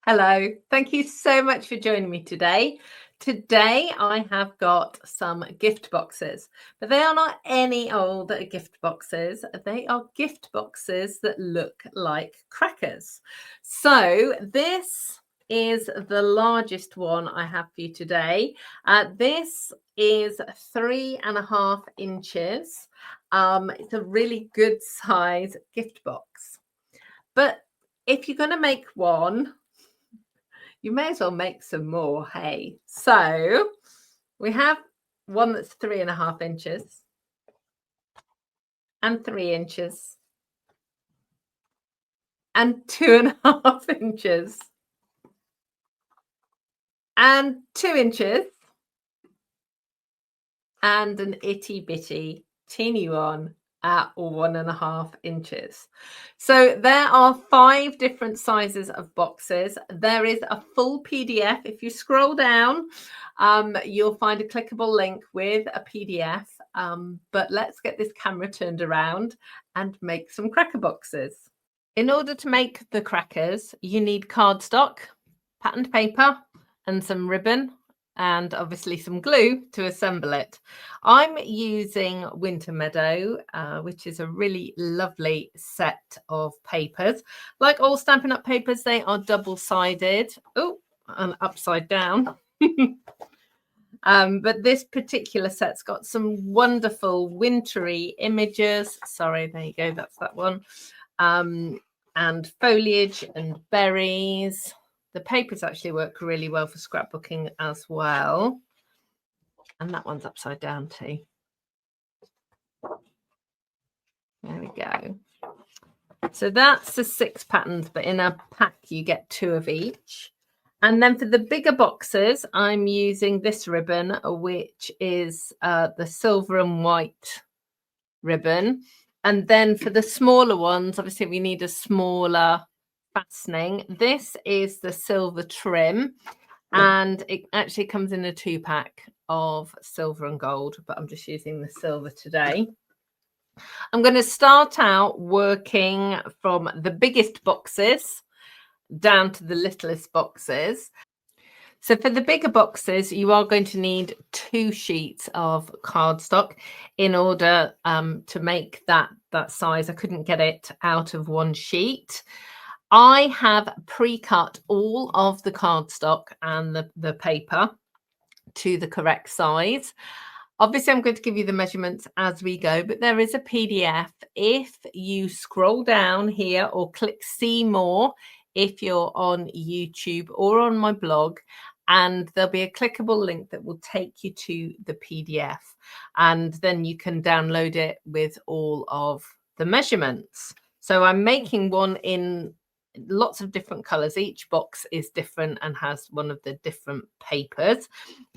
Hello, thank you so much for joining me today. Today I have got some gift boxes, but they are not any old gift boxes. They are gift boxes that look like crackers. So this is the largest one I have for you today. This is 3.5 inches. It's a really good size gift box. But if you're going to make one, you may as well make some more, hey. So we have one that's 3.5 inches and 3 inches and 2.5 inches and 2 inches and an itty bitty teeny one at 1.5 inches. So there are 5 different sizes of boxes. There is a full PDF. If you scroll down, you'll find a clickable link with a PDF. But let's get this camera turned around and make some cracker boxes. In order to make the crackers, you need cardstock, patterned paper, and some ribbon, and obviously some glue to assemble it. I'm using Winter Meadow, which is a really lovely set of papers. Like all Stampin' Up! Papers, they are double-sided. Oh, and upside down. But this particular set's got some wonderful wintry images. Sorry, there you go, that's that one. And foliage and berries. The papers actually work really well for scrapbooking as well. And that one's upside down too. There we go. So that's the 6 patterns, but in a pack you get 2 of each. And then for the bigger boxes, I'm using this ribbon, which is the silver and white ribbon. And then for the smaller ones, obviously we need a smaller fastening. This is the silver trim, and it actually comes in a 2-pack of silver and gold, but I'm just using the silver today. I'm going to start out working from the biggest boxes down to the littlest boxes. So for the bigger boxes, you are going to need 2 sheets of cardstock in order to make that size. I couldn't get it out of 1 sheet. I have pre-cut all of the cardstock and the paper to the correct size. Obviously, I'm going to give you the measurements as we go, but there is a PDF. If you scroll down here or click see more, if you're on YouTube or on my blog, and there'll be a clickable link that will take you to the PDF, and then you can download it with all of the measurements. So I'm making one in lots of different colors. Each box is different and has one of the different papers.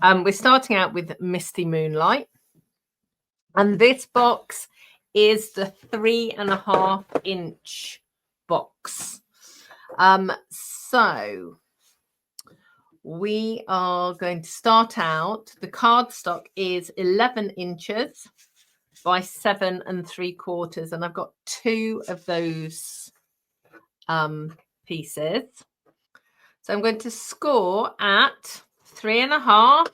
We're starting out with Misty Moonlight, and this box is the 3.5-inch box. So we are going to start out. The cardstock is 11 inches by 7 3/4, and I've got 2 of those pieces. So I'm going to score at 3.5,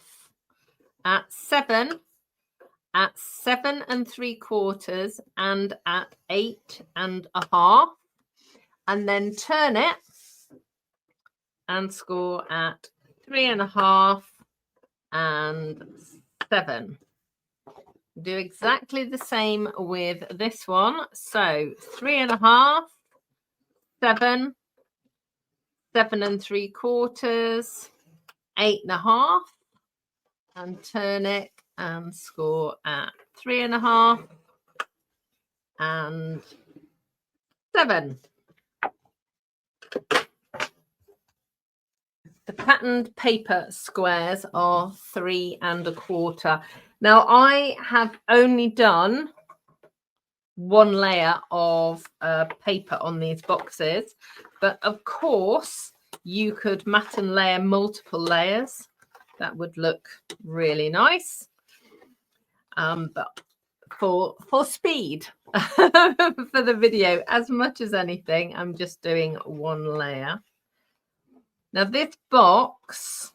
at 7, at 7 3/4, and at 8.5, and then turn it and score at 3.5 and 7. Do exactly the same with this one. So 3.5, 7, 7 3/4, 8.5, and turn it and score at 3.5 and 7. The patterned paper squares are 3.25. Now I have only done 1 layer of paper on these boxes, but of course you could mat and layer multiple layers. That would look really nice. But for speed for the video, as much as anything, I'm just doing 1 layer. Now this box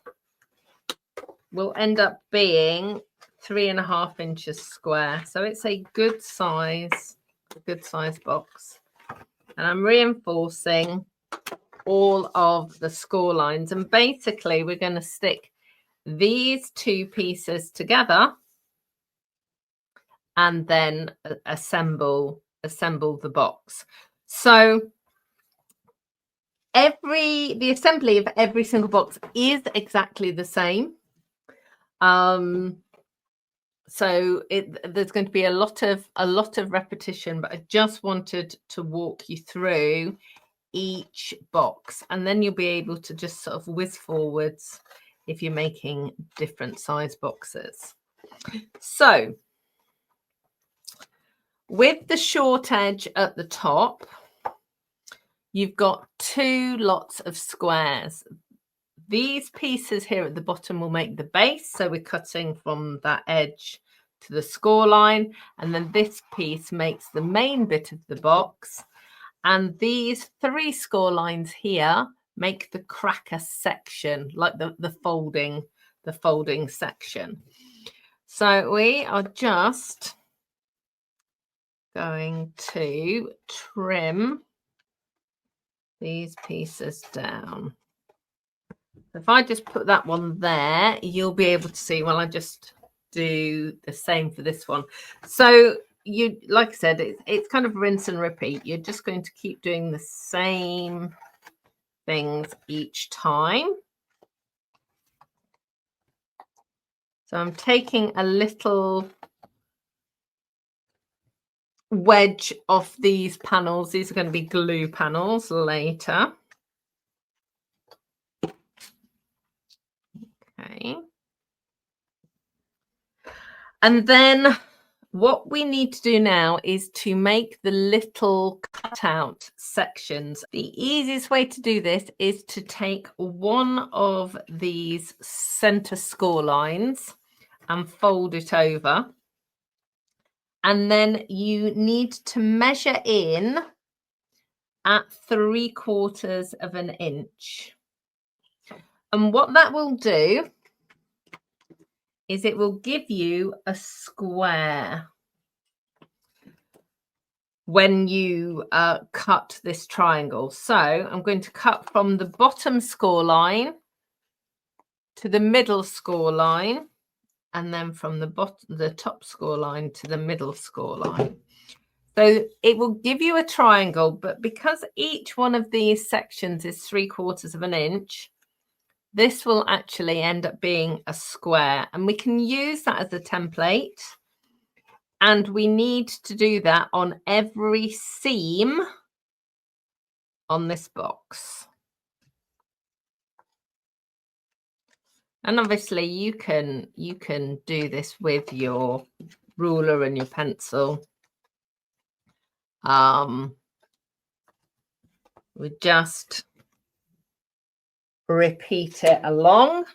will end up being 3.5 inches square. So it's a good size box. And I'm reinforcing all of the score lines. And basically we're going to stick these two pieces together and then assemble the box. So the assembly of every single box is exactly the same. So there's going to be a lot of repetition, but I just wanted to walk you through each box, and then you'll be able to just sort of whiz forwards if you're making different size boxes. So with the short edge at the top, you've got 2 lots of squares. These pieces here at the bottom will make the base, so we're cutting from that edge to the score line, and then this piece makes the main bit of the box, and these 3 score lines here make the cracker section, like the folding section. So we are just going to trim these pieces down. If I just put that one there, you'll be able to see. Well, I just do the same for this one. So you, like I said, it's kind of rinse and repeat. You're just going to keep doing the same things each time. So I'm taking a little wedge off these panels. These are going to be glue panels later. Okay. And then what we need to do now is to make the little cutout sections. The easiest way to do this is to take one of these center score lines and fold it over. And then you need to measure in at 3/4 of an inch. And what that will do is it will give you a square when you cut this triangle. So I'm going to cut from the bottom score line to the middle score line, and then from the top score line to the middle score line. So it will give you a triangle, but because each one of these sections is 3/4 of an inch, this will actually end up being a square, and we can use that as a template. And we need to do that on every seam on this box. And obviously you can do this with your ruler and your pencil. We just repeat it along.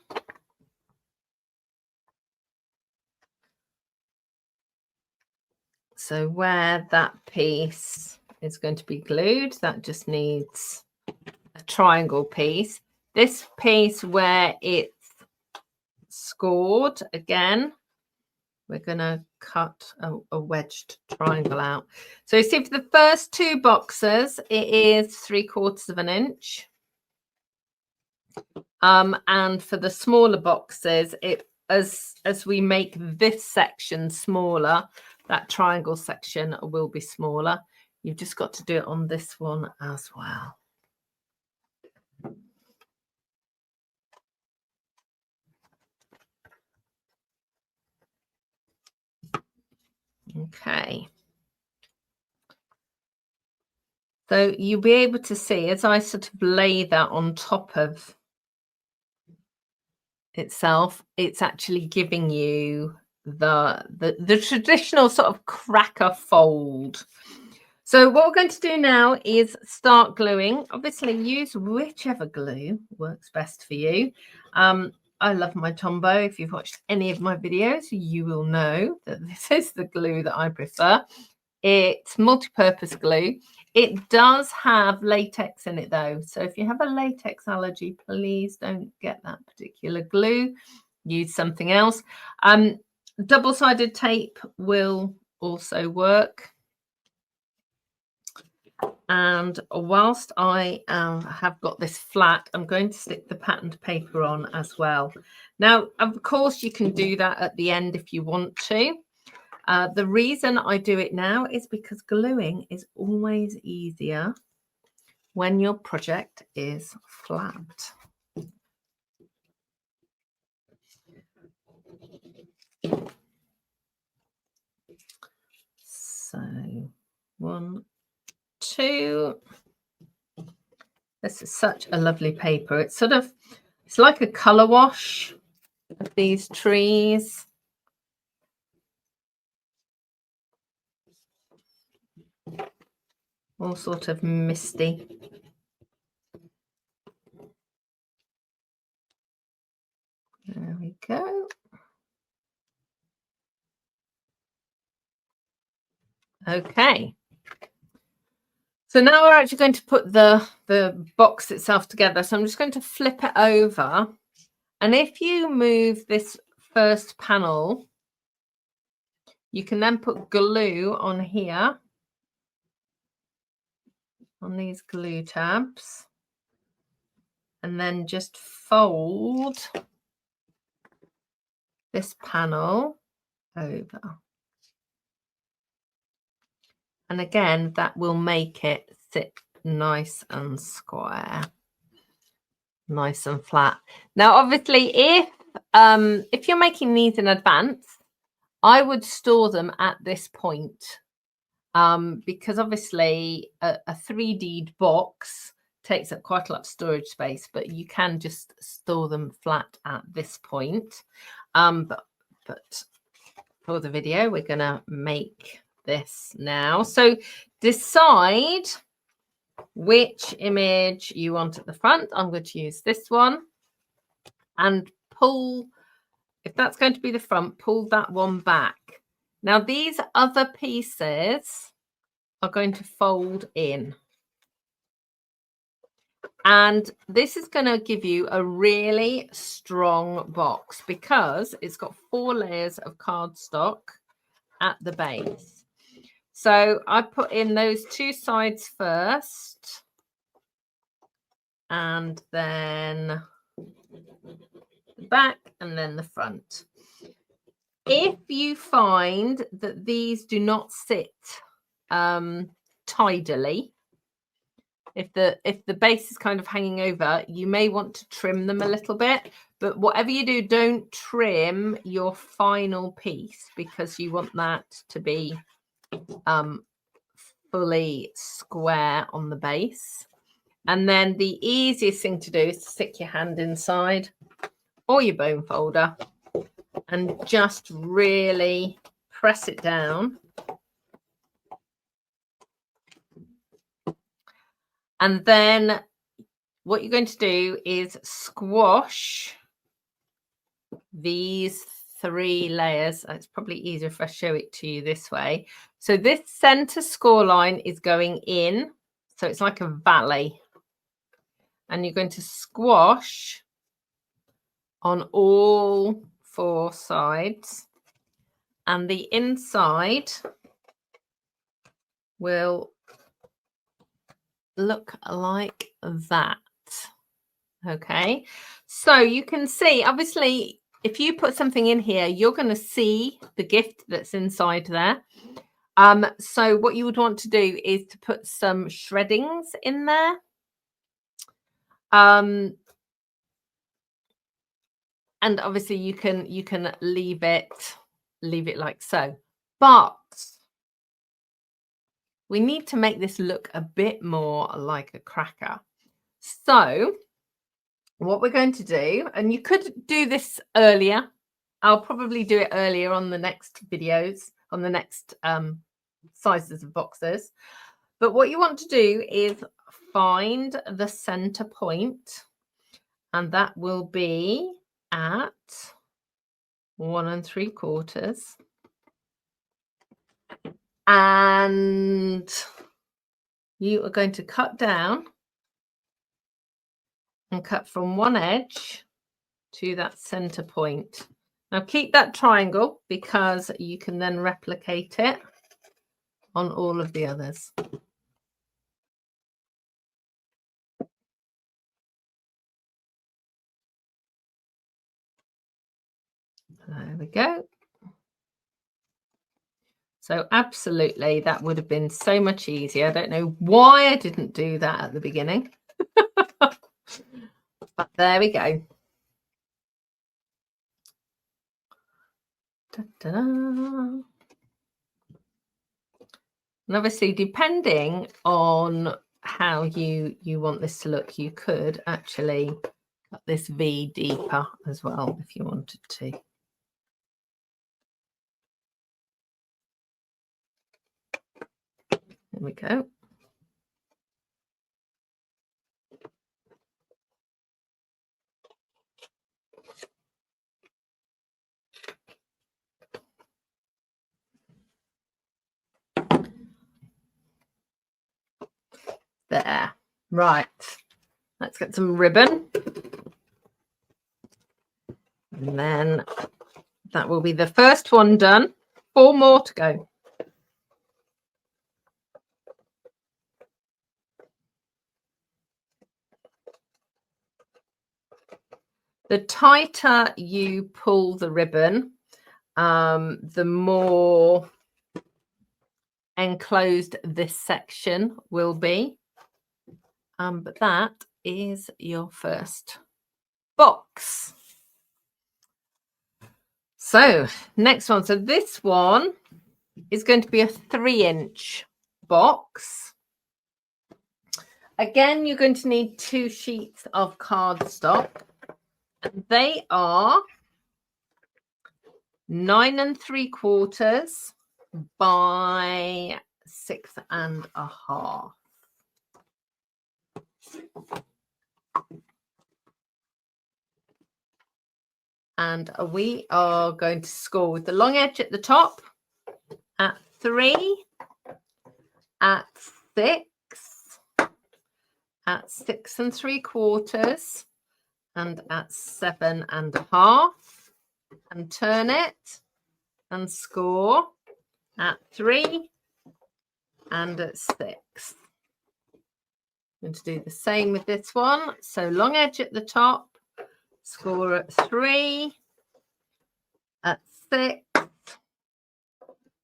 So where that piece is going to be glued, that just needs a triangle piece. This piece where it's scored, again, we're going to cut a wedged triangle out. So you see for the first 2 boxes, it is 3/4 of an inch. And for the smaller boxes, as we make this section smaller, that triangle section will be smaller. You've just got to do it on this one as well. Okay. So you'll be able to see as I sort of lay that on top of itself, it's actually giving you the traditional sort of cracker fold. So what we're going to do now is start gluing. Obviously use whichever glue works best for you. I love my Tombow. If you've watched any of my videos, you will know that this is the glue that I prefer. It's multi-purpose glue. It does have latex in it though. So if you have a latex allergy, please don't get that particular glue. Use something else. Double-sided tape will also work. And whilst I have got this flat, I'm going to stick the patterned paper on as well. Now, of course, you can do that at the end if you want to. The reason I do it now is because gluing is always easier when your project is flat. So 1, 2. This is such a lovely paper. It's it's like a color wash of these trees. All sort of misty. There we go. Okay. So now we're actually going to put the box itself together. So I'm just going to flip it over. And if you move this first panel, you can then put glue on here, on these glue tabs, and then just fold this panel over. And again, that will make it sit nice and square, nice and flat. Now, obviously, if you're making these in advance, I would store them at this point, because obviously a 3D box takes up quite a lot of storage space, but you can just store them flat at this point. But for the video, we're going to make this now. So decide which image you want at the front. I'm going to use this one, and pull, if that's going to be the front, pull that one back. Now these other pieces are going to fold in, and this is going to give you a really strong box because it's got 4 layers of cardstock at the base. So I put in those 2 sides first, and then the back, and then the front. If you find that these do not sit tidily, if the base is kind of hanging over, you may want to trim them a little bit. But whatever you do, don't trim your final piece, because you want that to be fully square on the base. And then the easiest thing to do is to stick your hand inside or your bone folder and just really press it down. And then what you're going to do is squash these 3 layers. It's probably easier if I show it to you this way. So this center score line is going in, so it's like a valley, and you're going to squash on all 4 sides, and the inside will look like that. Okay, so you can see, obviously, if you put something in here, you're going to see the gift that's inside there. So what you would want to do is to put some shreddings in there. And obviously you can leave it like so, but we need to make this look a bit more like a cracker. So what we're going to do, and you could do this earlier, I'll probably do it earlier on the next videos, on the next sizes of boxes. But what you want to do is find the center point, and that will be at 1 3/4. And you are going to cut down and cut from one edge to that center point. Now keep that triangle because you can then replicate it on all of the others. There we go. So absolutely, that would have been so much easier. I don't know why I didn't do that at the beginning. But there we go. Ta-da. And obviously, depending on how you want this to look, you could actually cut this V deeper as well if you wanted to. There we go. There. Right. Let's get some ribbon. And then that will be the first one done. 4 more to go. The tighter you pull the ribbon, the more enclosed this section will be. But that is your first box. So next one. So this one is going to be a 3-inch box. Again, you're going to need 2 sheets of cardstock. And they are 9 3/4 by 6 1/2. And we are going to score with the long edge at the top at 3, at 6, at 6 3/4, and at 7 1/2, and turn it and score at 3 and at 6. I'm going to do the same with this one. So long edge at the top, score at 3, at 6,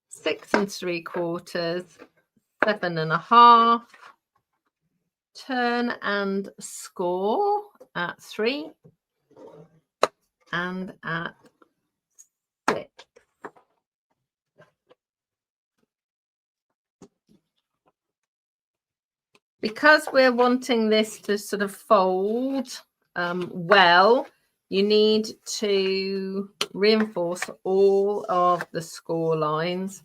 6 3/4, 7 1/2, turn and score at 3 and at 6. Because we're wanting this to sort of fold well, you need to reinforce all of the score lines.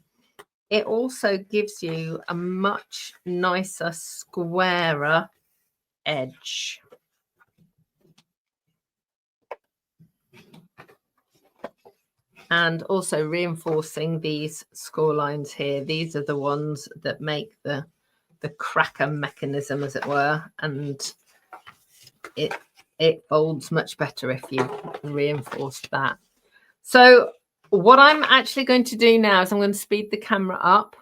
It also gives you a much nicer, squarer edge. And also reinforcing these score lines here. These are the ones that make the cracker mechanism, as it were, and it folds much better if you reinforce that. So what I'm actually going to do now is I'm going to speed the camera up,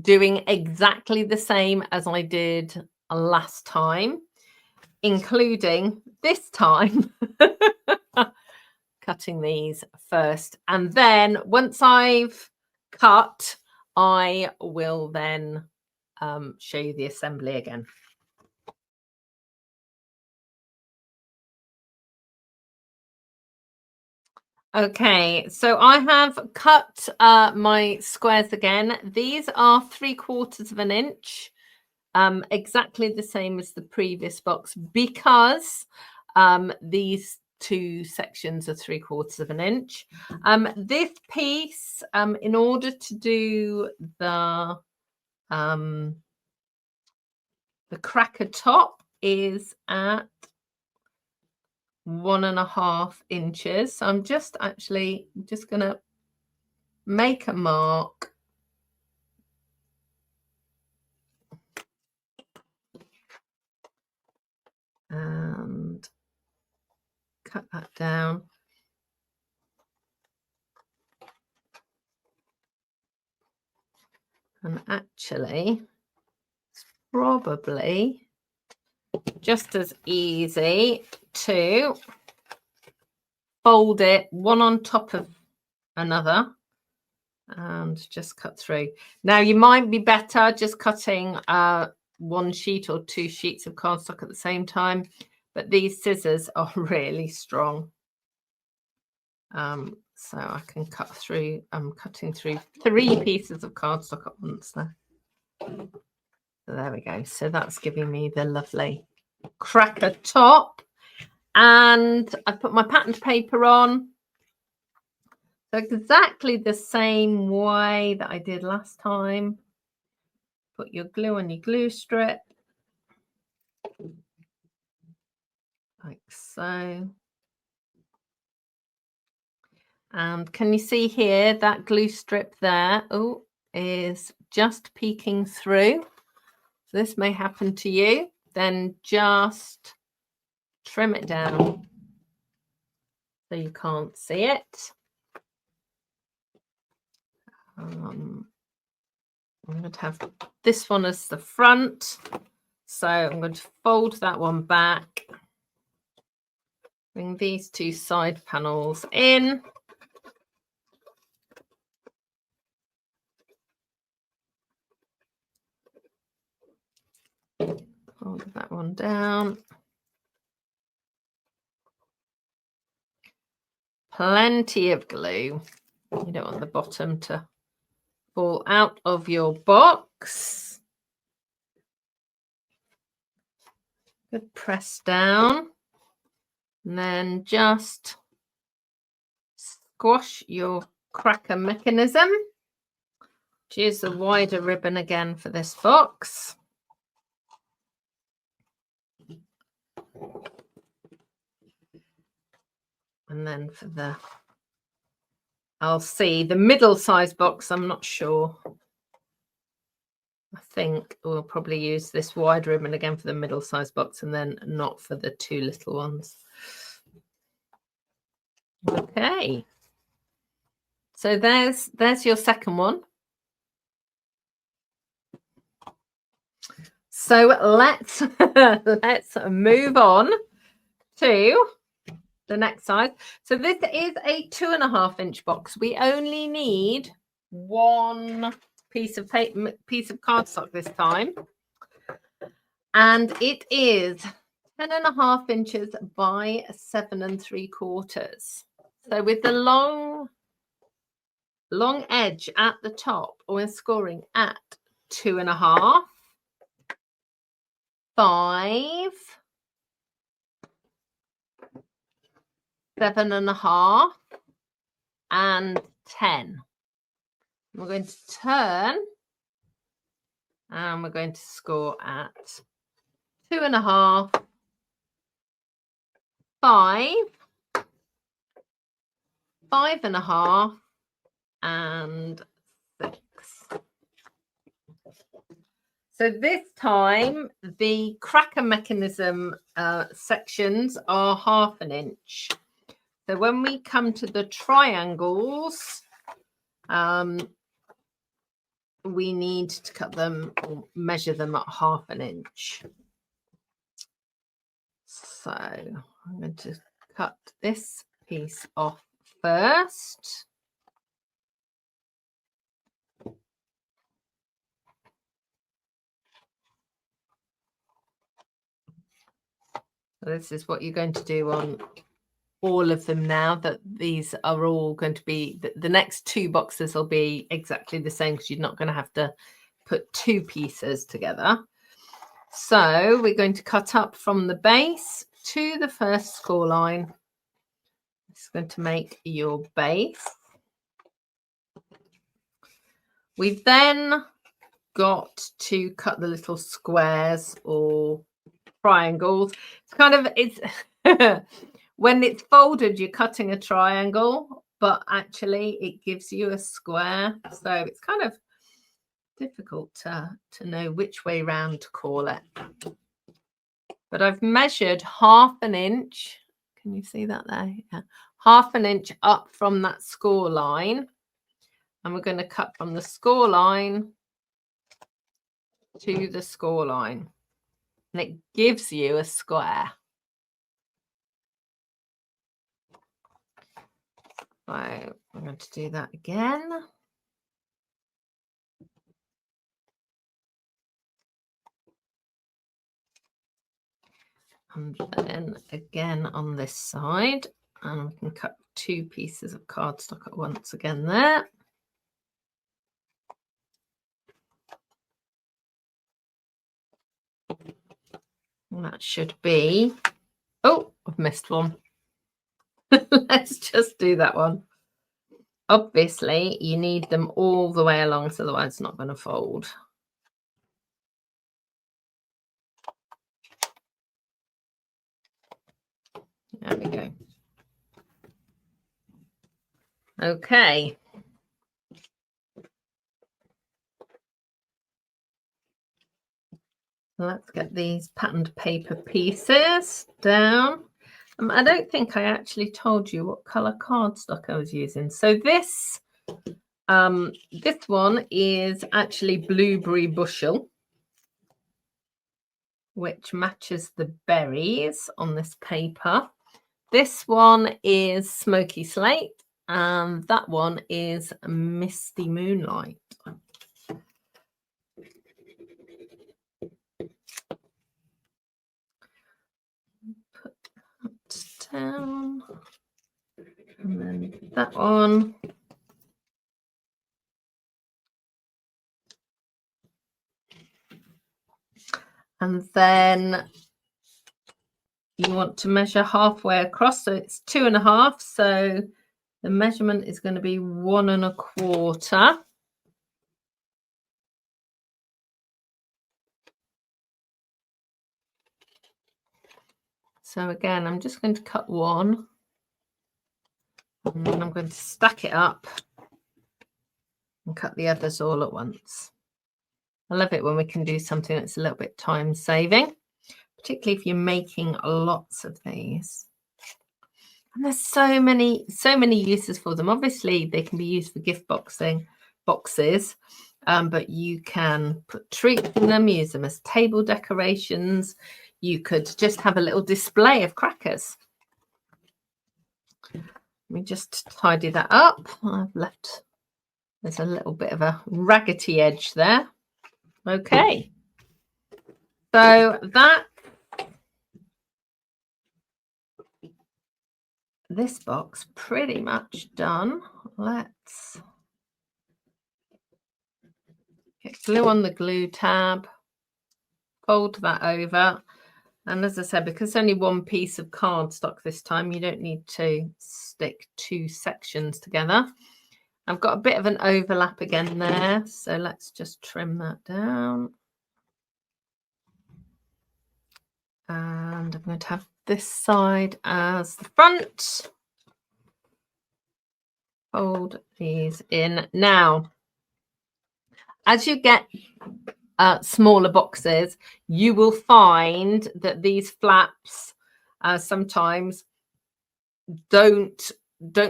doing exactly the same as I did last time, including this time cutting these first, and then once I've cut, I will then show you the assembly again. Okay, so I have cut my squares again. These are 3/4 of an inch, exactly the same as the previous box, because these 2 sections are 3/4 of an inch. This piece, in order to do the cracker top, is at 1 1/2 inches. So I'm just going to make a mark and cut that down. And actually, it's probably just as easy to fold it one on top of another and just cut through. Now, you might be better just cutting one sheet or two sheets of cardstock at the same time, but these scissors are really strong. So I can cut through, I'm cutting through 3 pieces of cardstock at once there. So there we go. So that's giving me the lovely cracker top. And I put my patterned paper on. So exactly the same way that I did last time. Put your glue on your glue strip. Like so. And can you see here that glue strip there is just peeking through. So this may happen to you. Then just trim it down so you can't see it. I'm going to have this one as the front. So I'm going to fold that one back. Bring these 2 side panels in. Fold that one down. Plenty of glue. You don't want the bottom to fall out of your box. Good press down. And then just squash your cracker mechanism. Use the wider ribbon again for this box. And then for the, I'll see the middle size box, I'm not sure. I think we'll probably use this wide ribbon again for the middle size box and then not for the 2 little ones. Okay. So there's your second one. So let's move on to the next size. So this is a 2.5-inch box. We only need 1 piece of cardstock this time, and it is 10.5 inches by 7 3/4. So with the long edge at the top, we're scoring at 2.5, 5, 7.5, and 10. We're going to turn and we're going to score at 2.5, 5, 5.5, and 6. So this time the cracker mechanism sections are 1/2 inch. So when we come to the triangles, we need to cut them or measure them at 1/2 inch. So I'm going to cut this piece off first. So this is what you're going to do on all of them now that these are all going to be, the next 2 boxes will be exactly the same because you're not going to have to put 2 pieces together. So we're going to cut up from the base to the first score line. It's going to make your base. We've then got to cut the little squares or triangles. It's kind of, it's when it's folded, you're cutting a triangle, but actually it gives you a square. So it's kind of difficult to know which way round to call it. but I've measured 1/2 inch. Can you see that there? Yeah. 1/2 inch up from that score line. And we're going to cut from the score line to the score line. And it gives you a square. So I'm going to do that again. And then again on this side. And we can cut 2 pieces of cardstock at once again there. And that should be, oh, I've missed one. Let's just do that one. Obviously, you need them all the way along, so otherwise it's not going to fold. There we go. Okay. Let's get these patterned paper pieces down. I don't think I actually told you what colour cardstock I was using. So this one is actually Blueberry Bushel, which matches the berries on this paper. This one is Smoky Slate, and that one is Misty Moonlight. Put that down. And then that one. And then you want to measure halfway across, so it's 2 1/2. So the measurement is going to be 1 1/4. So again, I'm just going to cut one, and then I'm going to stack it up and cut the others all at once. I love it when we can do something that's a little bit time saving, particularly if you're making lots of these. And there's so many uses for them. Obviously, they can be used for gift boxes, but you can put treats in them, use them as table decorations. You could just have a little display of crackers. Let me just tidy that up. I've left, there's a little bit of a raggedy edge there. Okay. So that, this box pretty much done. Let's get glue on the glue tab, fold that over. And as I said, because it's only one piece of cardstock this time, you don't need to stick 2 sections together. I've got a bit of an overlap again there, so let's just trim that down. And I'm going to have this side as the front. Fold these in. Now, as you get smaller boxes, you will find that these flaps sometimes don't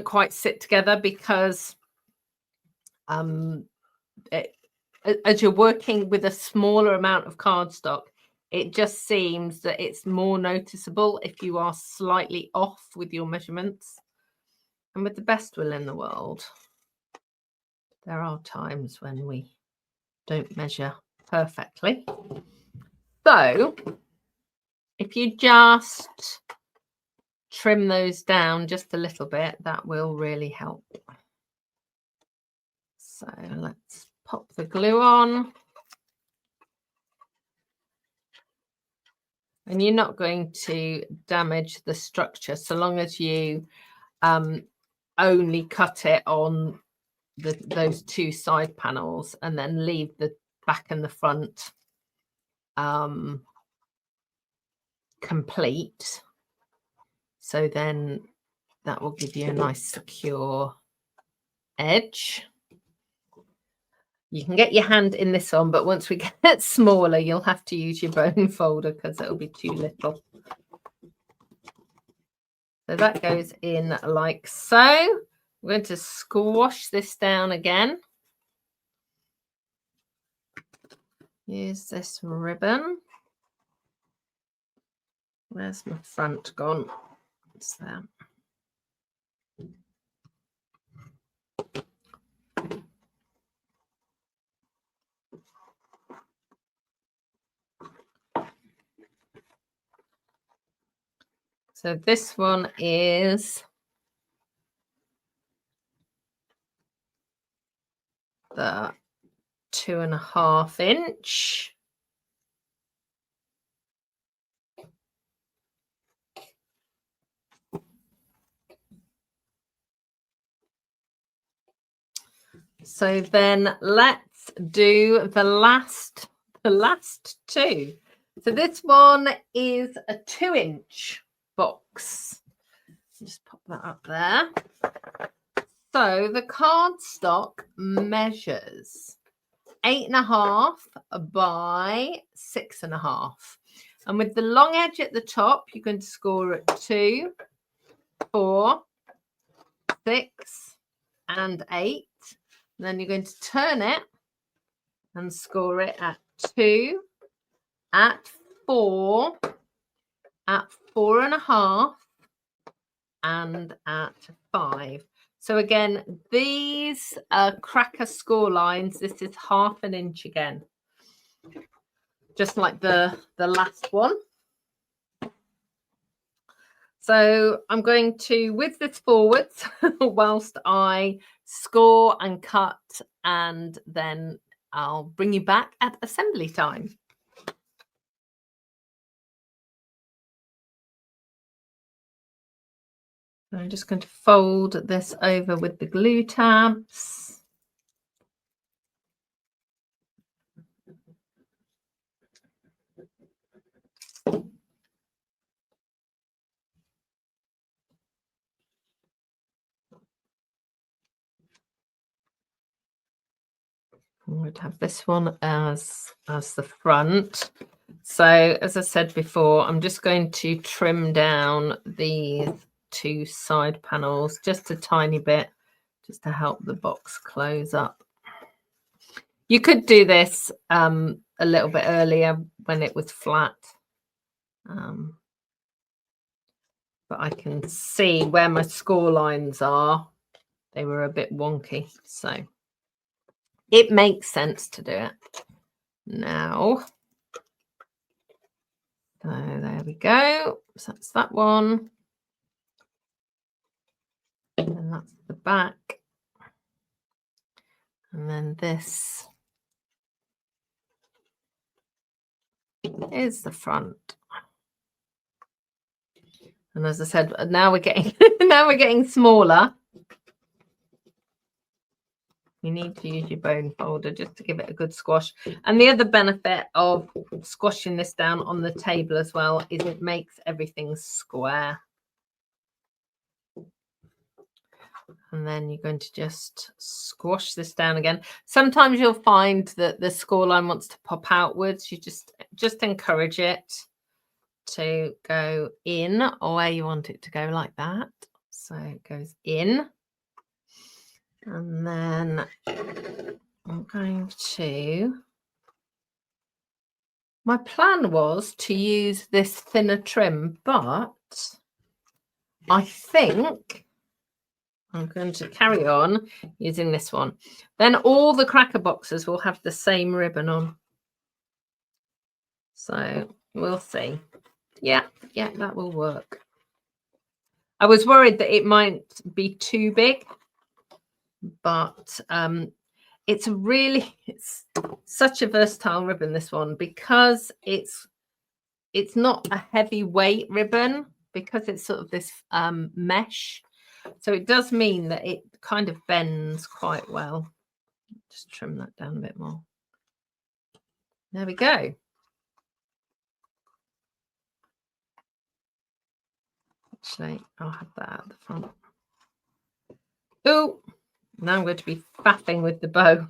quite sit together because as you're working with a smaller amount of cardstock, it just seems that it's more noticeable if you are slightly off with your measurements. And with the best will in the world, there are times when we don't measure perfectly. So if you just trim those down just a little bit, that will really help. So let's pop the glue on. And you're not going to damage the structure so long as you only cut it on those 2 side panels and then leave the back and the front complete. So then that will give you a nice secure edge. You can get your hand in this one, but once we get smaller, you'll have to use your bone folder because it'll be too little. So that goes in like so. We're going to squash this down again. Use this ribbon. Where's my front gone? It's there. So this one is the 2.5 inch. So then let's do the last two. So this one is a 2-inch box. Just pop that up there. So the cardstock measures 8.5 by 6.5. And with the long edge at the top, you're going to score at 2, 4, 6, and 8. And then you're going to turn it and score it at 2, at 4, at 4.5, and at 5. So again, these are cracker score lines. This is 1/2 inch again, just like the last one. So I'm going to whiz this forwards whilst I score and cut, and then I'll bring you back at assembly time. I'm just going to fold this over with the glue tabs. I'm going to have this one as the front. So as I said before, I'm just going to trim down these 2 side panels just a tiny bit, just to help the box close up. You could do this a little bit earlier when it was flat, but I can see where my score lines are. They were a bit wonky, so it makes sense to do it now. So there we go. So that's that one. And that's the back. And then this is the front. And as I said, now we're getting smaller. You need to use your bone folder just to give it a good squash. And the other benefit of squashing this down on the table as well is it makes everything square. And then you're going to just squash this down again. Sometimes you'll find that the score line wants to pop outwards. You just encourage it to go in, or where you want it to go, like that. So it goes in. And then I'm going to, my plan was to use this thinner trim, but I think I'm going to carry on using this one. Then all the cracker boxes will have the same ribbon on. So we'll see. Yeah, that will work. I was worried that it might be too big, but it's such a versatile ribbon, this one, because it's not a heavyweight ribbon, because it's sort of this mesh. So it does mean that it kind of bends quite well. Just trim that down a bit more. There we go. Actually, I'll have that at the front. Oh, now I'm going to be faffing with the bow.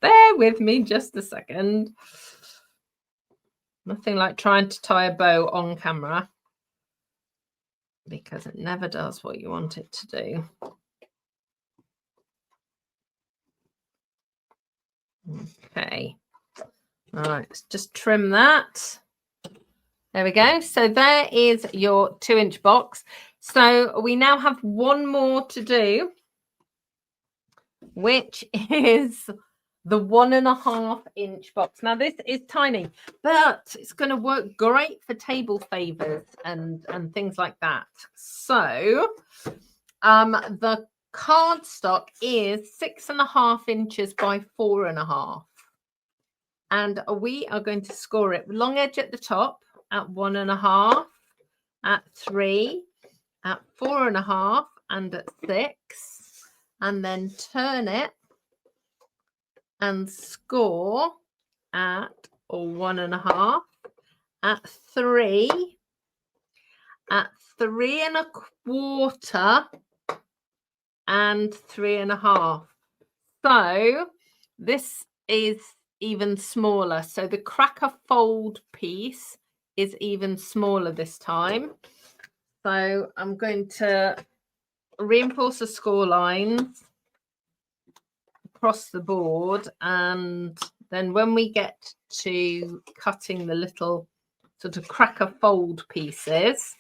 Bear with me just a second. Nothing like trying to tie a bow on camera, because it never does what you want it to do. Okay. All right, let's just trim that. There we go. So there is your 2-inch box. So we now have one more to do, which is the 1.5-inch box. Now this is tiny, but it's going to work great for table favors and things like that. So the cardstock is 6.5 inches by 4.5, and we are going to score it long edge at the top at 1.5, at 3, at 4.5, and at 6, and then turn it and score at 1.5, at 3, at 3.25, and 3.5. So this is even smaller. So the cracker fold piece is even smaller this time. So I'm going to reinforce the score lines across the board, and then when we get to cutting the little sort of cracker fold pieces,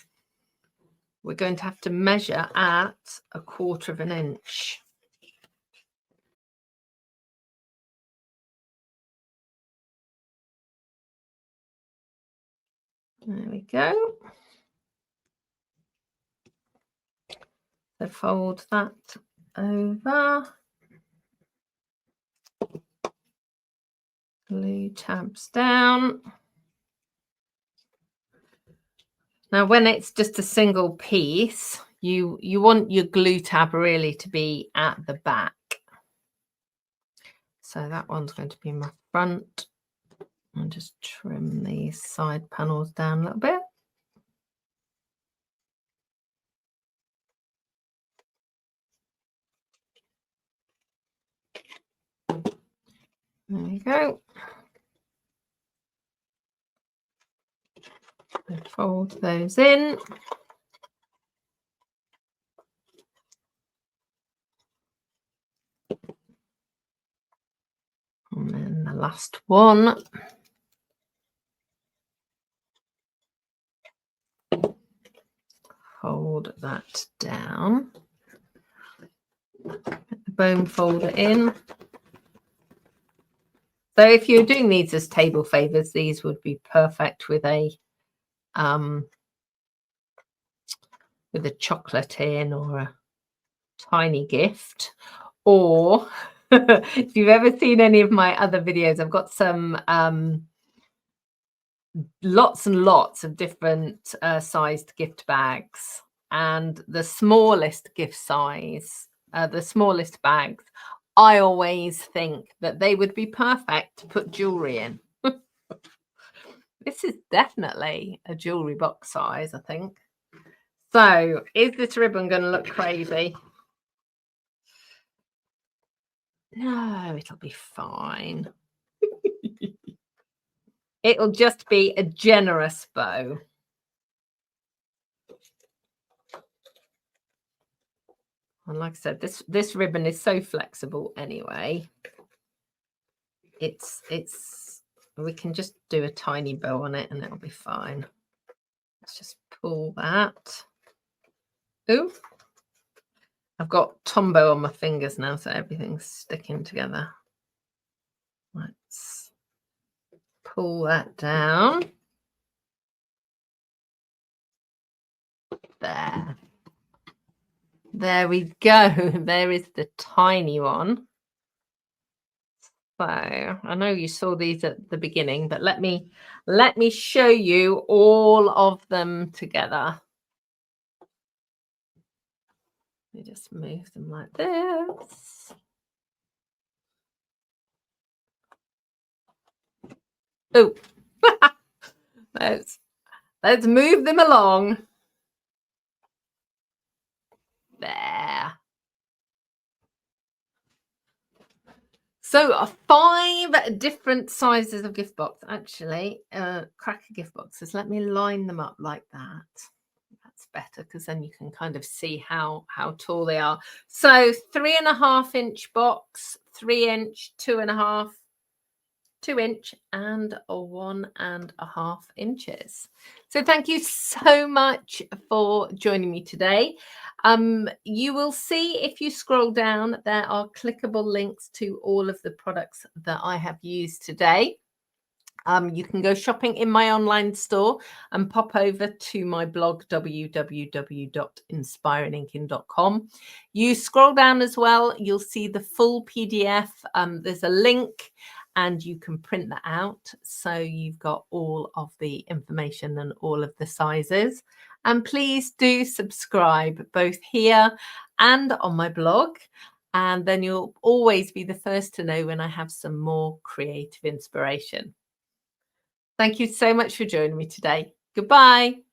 we're going to have to measure at 1/4 inch. There we go. So fold that over. Glue tabs down. Now, when it's just a single piece, you want your glue tab really to be at the back. So that one's going to be my front. I'll just trim these side panels down a little bit. There we go. And fold those in. And then the last one. Fold that down. Put the bone folder in. So if you're doing these as table favors, these would be perfect with a chocolate in, or a tiny gift. Or if you've ever seen any of my other videos, I've got some lots and lots of different sized gift bags, and the smallest gift size, the smallest bags, I always think that they would be perfect to put jewelry in. This is definitely a jewelry box size, I think. So is this ribbon going to look crazy? No, it'll be fine. It'll just be a generous bow. And like I said, this ribbon is so flexible anyway. We can just do a tiny bow on it and it'll be fine. Let's just pull that. Ooh, I've got Tombow on my fingers now, so everything's sticking together. Let's pull that down. There we go. There is the tiny one. So I know you saw these at the beginning, but let me show you all of them together. We just move them like this. Oh, let's move them along. There. So 5 different sizes of gift box, actually, cracker gift boxes. Let me line them up like that. That's better because then you can kind of see how tall they are. So 3.5-inch box, 3-inch, 2.5, 2-inch, and 1.5 inches. So thank you so much for joining me today. You will see if you scroll down, there are clickable links to all of the products that I have used today. You can go shopping in my online store and pop over to my blog, www.inspiringinkin.com. You scroll down as well, you'll see the full PDF. There's a link and you can print that out. So you've got all of the information and all of the sizes. And please do subscribe both here and on my blog. And then you'll always be the first to know when I have some more creative inspiration. Thank you so much for joining me today. Goodbye.